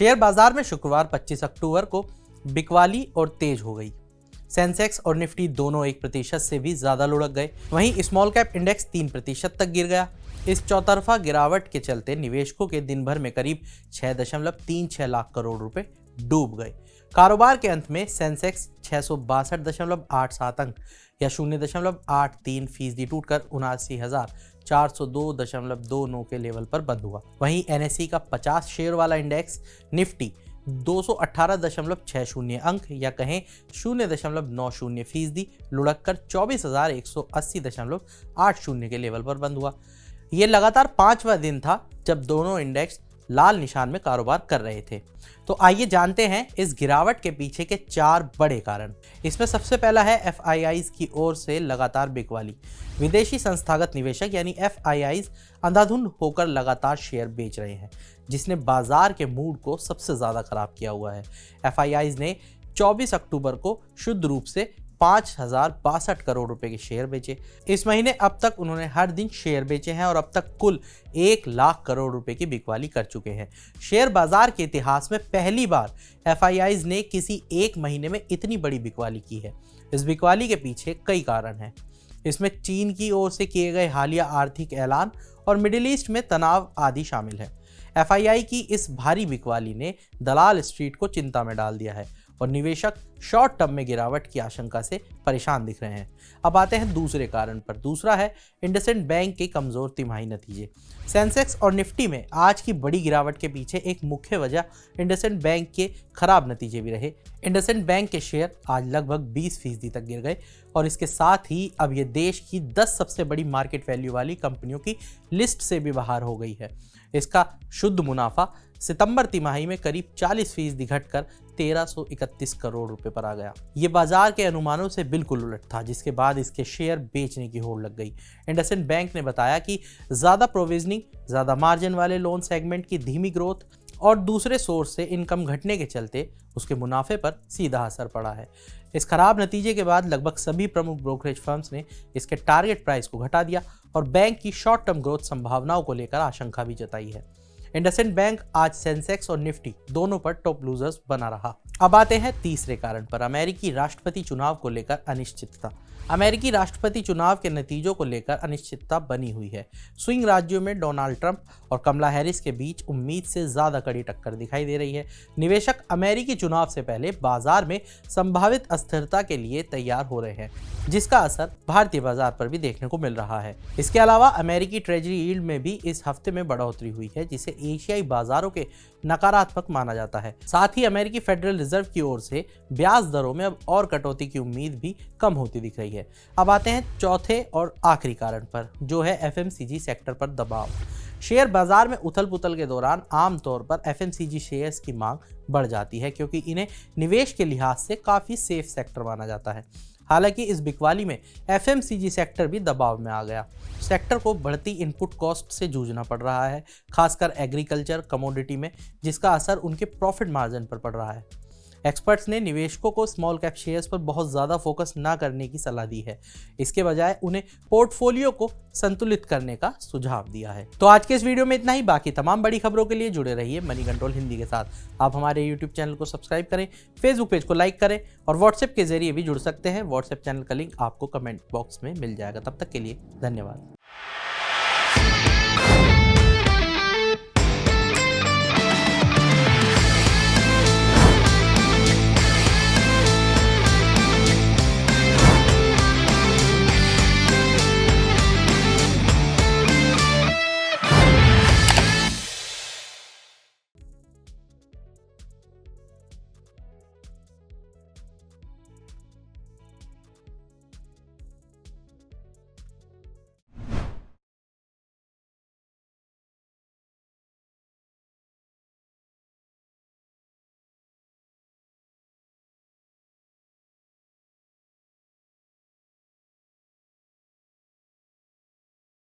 Share बाजार में शुक्रवार 25 अक्टूबर को बिकवाली और तेज हो गई। सेंसेक्स और निफ्टी दोनों 1% से भी ज्यादा लुढ़क गए। वहीं स्मॉल कैप इंडेक्स 3% तक गिर गया। इस चौतरफा गिरावट के चलते निवेशकों के दिन भर में करीब 6.36 लाख करोड़ रुपए डूब गए। कारोबार के अंत में सेंसेक्स 662.87 अंक या 0.83% टूटकर 79,402.29 के लेवल पर बंद हुआ। वहीं एनएसई का 50 शेयर वाला इंडेक्स निफ्टी 218.60 अंक या कहें 0.90% लुढ़क कर 24,180.80 के लेवल पर बंद हुआ। ये लगातार 5वां दिन था जब दोनों इंडेक्स लाल निशान में कारोबार कर रहे थे। तो आइए जानते हैं इस गिरावट के पीछे के 4 बड़े कारण। इसमें सबसे पहला है एफआईआईज की ओर से लगातार बिकवाली। विदेशी संस्थागत निवेशक यानी एफआईआईज अंधाधुंध होकर लगातार शेयर बेच रहे हैं, जिसने बाजार के मूड को सबसे ज्यादा खराब किया हुआ है। एफआईआईज ने 24 अक्टूबर को शुद्ध रूप से 5,062 करोड़ रुपए के शेयर बेचे। इस महीने अब तक उन्होंने हर दिन शेयर बेचे हैं और अब तक कुल 1 लाख करोड़ रुपए की बिकवाली कर चुके हैं। शेयर बाजार के इतिहास में पहली बार एफआईआईज ने किसी एक महीने में इतनी बड़ी बिकवाली की है। इस बिकवाली के पीछे कई कारण हैं। इसमें चीन की ओर से किए गए हालिया आर्थिक ऐलान और मिडिल ईस्ट में तनाव आदि शामिल है। एफआईआई की इस भारी बिकवाली ने दलाल स्ट्रीट को चिंता में डाल दिया है और निवेशक शॉर्ट टर्म में गिरावट की आशंका से परेशान दिख रहे हैं। अब आते हैं दूसरे कारण पर। दूसरा है इंडसइंड बैंक के कमजोर तिमाही नतीजे। सेंसेक्स और निफ्टी में आज की बड़ी गिरावट के पीछे एक मुख्य वजह इंडसइंड बैंक के खराब नतीजे भी रहे। इंडसइंड बैंक के शेयर आज लगभग 20% तक गिर गए और इसके साथ ही अब ये देश की 10 सबसे बड़ी मार्केट वैल्यू वाली कंपनियों की लिस्ट से भी बाहर हो गई है। इसका शुद्ध मुनाफा सितंबर तिमाही में करीब 40% घटकर 1331 करोड़ रुपए पर आ गया। ये बाजार के अनुमानों से बिल्कुल उलट था, जिसके बाद इसके शेयर बेचने की होड़ लग गई। इंडसइंड बैंक ने बताया कि ज्यादा प्रोविजनिंग, ज्यादा मार्जिन वाले लोन सेगमेंट की धीमी ग्रोथ और दूसरे सोर्स से इनकम घटने के चलते उसके मुनाफे पर सीधा असर पड़ा है। इस खराब नतीजे के बाद लगभग सभी प्रमुख ब्रोकरेज फर्म्स ने इसके टारगेट प्राइस को घटा दिया और बैंक की शॉर्ट टर्म ग्रोथ संभावनाओं को लेकर आशंका भी जताई है। इंडसइंड बैंक आज सेंसेक्स और निफ्टी दोनों पर टॉप लूजर्स बना रहा। अब आते हैं तीसरे कारण पर। अमेरिकी राष्ट्रपति चुनाव को लेकर अनिश्चितता। अमेरिकी राष्ट्रपति चुनाव के नतीजों को लेकर अनिश्चितता बनी हुई है। स्विंग राज्यों में डोनाल्ड ट्रंप और कमला हैरिस के बीच उम्मीद से ज्यादा कड़ी टक्कर दिखाई दे रही है। निवेशक अमेरिकी चुनाव से पहले बाजार में संभावित अस्थिरता के लिए तैयार हो रहे हैं, जिसका असर भारतीय बाजार पर भी देखने को मिल रहा है। इसके अलावा अमेरिकी ट्रेजरी यील्ड में भी इस हफ्ते में बढ़ोतरी हुई है, जिसे एशियाई बाजारों के नकारात्मक माना जाता है। साथ ही अमेरिकी फेडरल रिजर्व की ओर से ब्याज दरों में अब और कटौती की उम्मीद भी कम होती दिख रही है। अब आते हैं चौथे और आखिरी कारण पर, जो है एफएमसीजी सेक्टर पर दबाव। शेयर बाजार में उथल पुथल के दौरान आमतौर पर एफएमसीजी शेयर्स की मांग बढ़ जाती है, क्योंकि इन्हें निवेश के लिहाज से काफी सेफ सेक्टर माना जाता है। हालांकि इस बिकवाली में एफएमसीजी सेक्टर भी दबाव में आ गया। सेक्टर को बढ़ती इनपुट कॉस्ट से जूझना पड़ रहा है, खासकर एग्रीकल्चर कमोडिटी में, जिसका असर उनके प्रॉफिट मार्जिन पर पड़ रहा है। एक्सपर्ट्स ने निवेशकों को स्मॉल कैप शेयर्स पर बहुत ज़्यादा फोकस ना करने की सलाह दी है। इसके बजाय उन्हें पोर्टफोलियो को संतुलित करने का सुझाव दिया है। तो आज के इस वीडियो में इतना ही। बाकी तमाम बड़ी खबरों के लिए जुड़े रहिए मनी कंट्रोल हिंदी के साथ। आप हमारे यूट्यूब चैनल को सब्सक्राइब करें, फेसबुक पेज को लाइक करें और व्हाट्सएप के जरिए भी जुड़ सकते हैं। व्हाट्सएप चैनल का लिंक आपको कमेंट बॉक्स में मिल जाएगा। तब तक के लिए धन्यवाद।